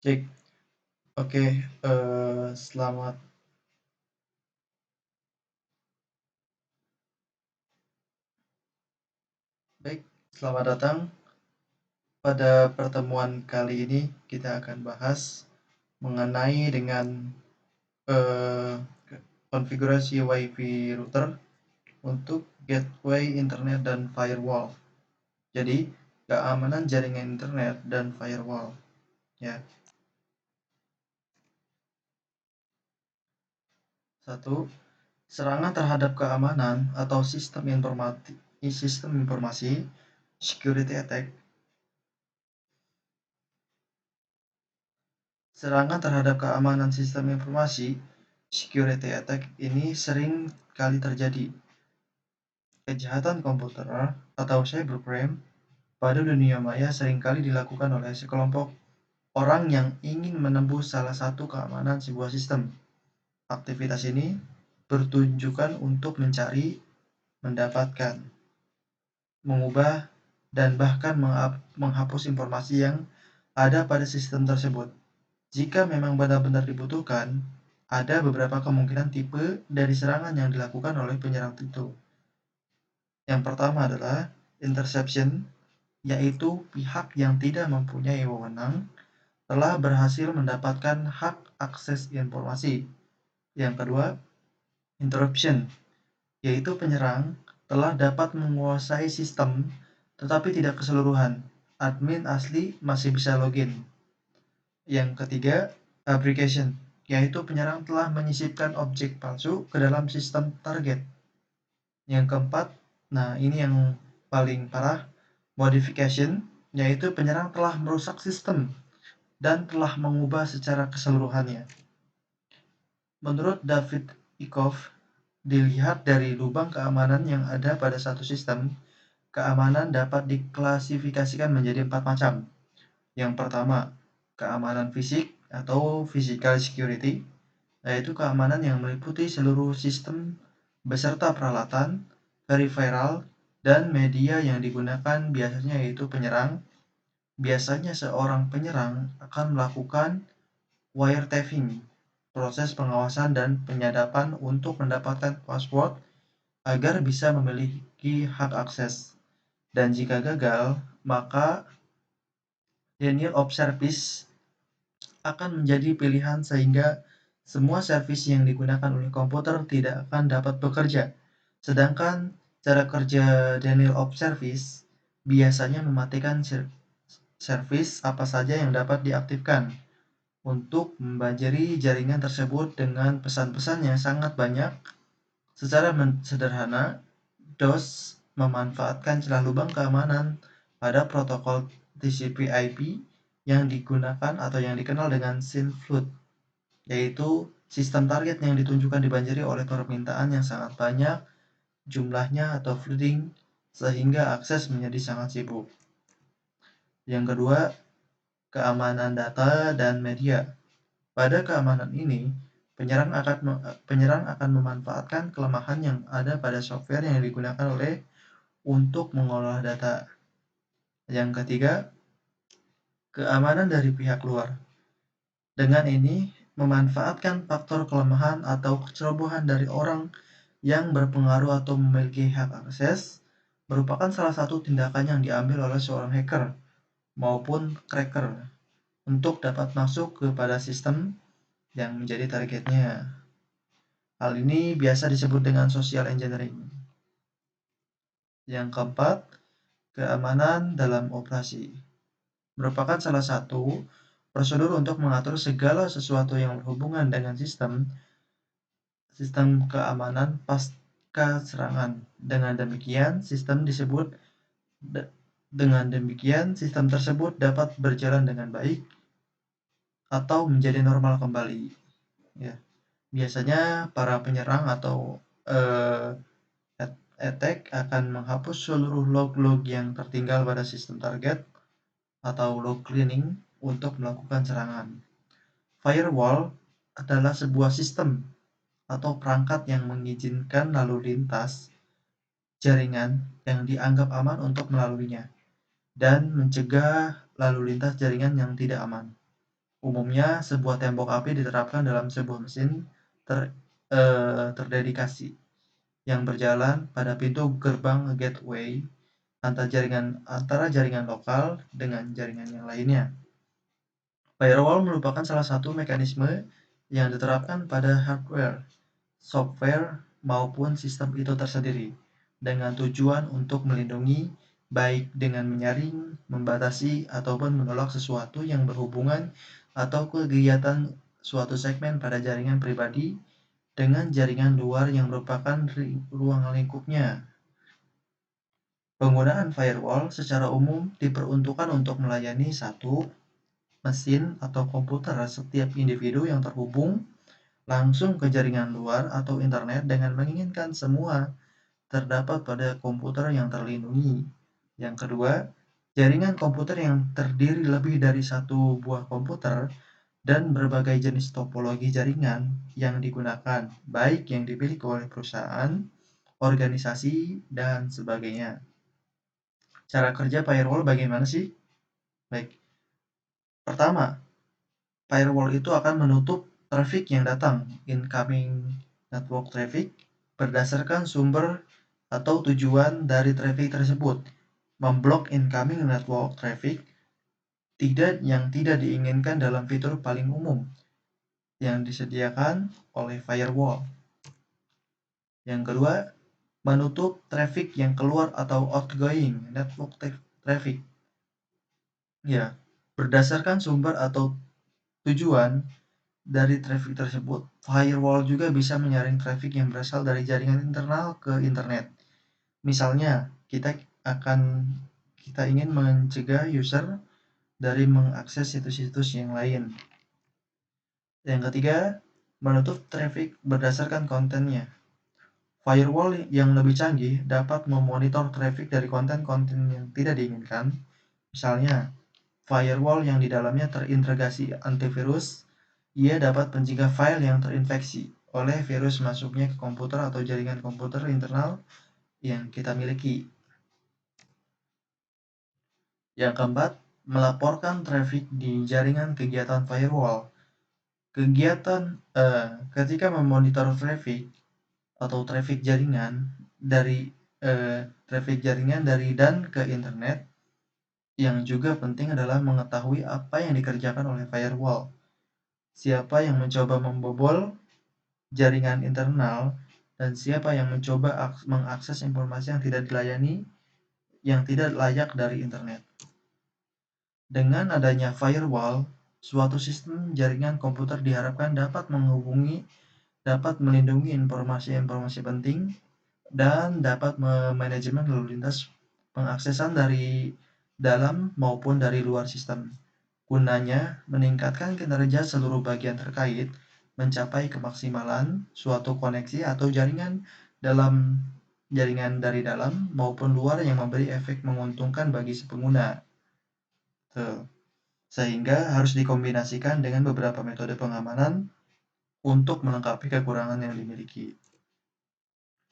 Cek. Oke, selamat baik, selamat datang. Pada pertemuan kali ini kita akan bahas mengenai dengan eh, konfigurasi WiFi router untuk gateway internet dan firewall. Jadi, keamanan jaringan internet dan firewall, ya. Satu, serangan terhadap keamanan atau sistem informasi security attack. Serangan terhadap keamanan sistem informasi security attack ini sering kali terjadi. Kejahatan komputer atau cybercrime pada dunia maya seringkali dilakukan oleh sekelompok orang yang ingin menembus salah satu keamanan sebuah sistem. Aktivitas ini bertujuan untuk mencari, mendapatkan, mengubah, dan bahkan menghapus informasi yang ada pada sistem tersebut. Jika memang benar-benar dibutuhkan, ada beberapa kemungkinan tipe dari serangan yang dilakukan oleh penyerang itu. Yang pertama adalah interception, yaitu pihak yang tidak mempunyai wewenang telah berhasil mendapatkan hak akses informasi. Yang kedua, interruption, yaitu penyerang telah dapat menguasai sistem tetapi tidak keseluruhan. Admin asli masih bisa login. Yang ketiga, fabrication, yaitu penyerang telah menyisipkan objek palsu ke dalam sistem target. Yang keempat, nah ini yang paling parah, modification, yaitu penyerang telah merusak sistem dan telah mengubah secara keseluruhannya. Menurut David Ikoff, dilihat dari lubang keamanan yang ada pada satu sistem, keamanan dapat diklasifikasikan menjadi 4 macam. Yang pertama, keamanan fisik atau physical security, yaitu keamanan yang meliputi seluruh sistem beserta peralatan, peripheral, dan media yang digunakan, biasanya yaitu penyerang. Biasanya seorang penyerang akan melakukan wiretapping, proses pengawasan dan penyadapan untuk mendapatkan password agar bisa memiliki hak akses. Dan jika gagal, maka denial of service akan menjadi pilihan sehingga semua servis yang digunakan oleh komputer tidak akan dapat bekerja. Sedangkan cara kerja denial of service biasanya mematikan servis apa saja yang dapat diaktifkan untuk membanjiri jaringan tersebut dengan pesan-pesan yang sangat banyak. Secara sederhana, DOS memanfaatkan celah lubang keamanan pada protokol TCP/IP yang digunakan atau yang dikenal dengan SYN flood, yaitu sistem target yang ditunjukkan dibanjiri oleh permintaan yang sangat banyak jumlahnya atau flooding sehingga akses menjadi sangat sibuk. Yang kedua, keamanan data dan media. Pada keamanan ini, penyerang akan memanfaatkan kelemahan yang ada pada software yang digunakan untuk mengolah data. Yang ketiga, keamanan dari pihak luar. Dengan ini, memanfaatkan faktor kelemahan atau kecerobohan dari orang yang berpengaruh atau memiliki hak akses merupakan salah satu tindakan yang diambil oleh seorang hacker maupun cracker untuk dapat masuk kepada sistem yang menjadi targetnya. Hal ini biasa disebut dengan social engineering. Yang keempat, keamanan dalam operasi merupakan salah satu prosedur untuk mengatur segala sesuatu yang berhubungan dengan sistem keamanan pasca serangan. Dengan demikian, sistem tersebut dapat berjalan dengan baik atau menjadi normal kembali. Ya. Biasanya para penyerang atau attack akan menghapus seluruh log-log yang tertinggal pada sistem target atau log cleaning untuk melakukan serangan. Firewall adalah sebuah sistem atau perangkat yang mengizinkan lalu lintas jaringan yang dianggap aman untuk melaluinya dan mencegah lalu lintas jaringan yang tidak aman. Umumnya, sebuah tembok api diterapkan dalam sebuah mesin terdedikasi yang berjalan pada pintu gerbang gateway antara jaringan lokal dengan jaringan yang lainnya. Firewall merupakan salah satu mekanisme yang diterapkan pada hardware, software, maupun sistem itu tersendiri dengan tujuan untuk melindungi, baik dengan menyaring, membatasi, ataupun menolak sesuatu yang berhubungan atau kegiatan suatu segmen pada jaringan pribadi dengan jaringan luar yang merupakan ruang lingkupnya. Penggunaan firewall secara umum diperuntukkan untuk melayani satu mesin atau komputer setiap individu yang terhubung langsung ke jaringan luar atau internet dengan menginginkan semua terdapat pada komputer yang terlindungi. Yang kedua, jaringan komputer yang terdiri lebih dari satu buah komputer dan berbagai jenis topologi jaringan yang digunakan, baik yang dimiliki oleh perusahaan, organisasi, dan sebagainya. Cara kerja firewall bagaimana sih? Baik, pertama, firewall itu akan menutup traffic yang datang, incoming network traffic, berdasarkan sumber atau tujuan dari traffic tersebut, memblok incoming network traffic yang tidak diinginkan dalam fitur paling umum yang disediakan oleh firewall. Yang kedua, menutup traffic yang keluar atau outgoing network traffic. Ya, berdasarkan sumber atau tujuan dari traffic tersebut, firewall juga bisa menyaring traffic yang berasal dari jaringan internal ke internet. Misalnya, kita ingin mencegah user dari mengakses situs-situs yang lain. Yang ketiga, menutup traffic berdasarkan kontennya. Firewall yang lebih canggih dapat memonitor traffic dari konten-konten yang tidak diinginkan. Misalnya, firewall yang di dalamnya terintegrasi antivirus, ia dapat mencegah file yang terinfeksi oleh virus masuknya ke komputer atau jaringan komputer internal yang kita miliki. Yang keempat, melaporkan traffic di jaringan kegiatan firewall. Ketika memonitor traffic atau traffic jaringan dari dan ke internet, yang juga penting adalah mengetahui apa yang dikerjakan oleh firewall. Siapa yang mencoba membobol jaringan internal dan siapa yang mencoba mengakses informasi yang tidak dilayani, yang tidak layak dari internet. Dengan adanya firewall, suatu sistem jaringan komputer diharapkan dapat melindungi informasi-informasi penting dan dapat memanajemen lalu lintas pengaksesan dari dalam maupun dari luar sistem. Gunanya meningkatkan kinerja seluruh bagian terkait, mencapai kemaksimalan suatu koneksi atau jaringan dari dalam maupun luar yang memberi efek menguntungkan bagi si pengguna. Sehingga harus dikombinasikan dengan beberapa metode pengamanan untuk melengkapi kekurangan yang dimiliki.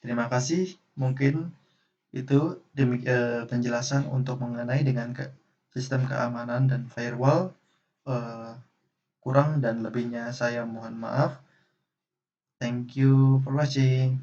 Terima kasih, mungkin itu penjelasan untuk mengenai dengan sistem keamanan dan firewall. Kurang dan lebihnya saya mohon maaf. Thank you for watching.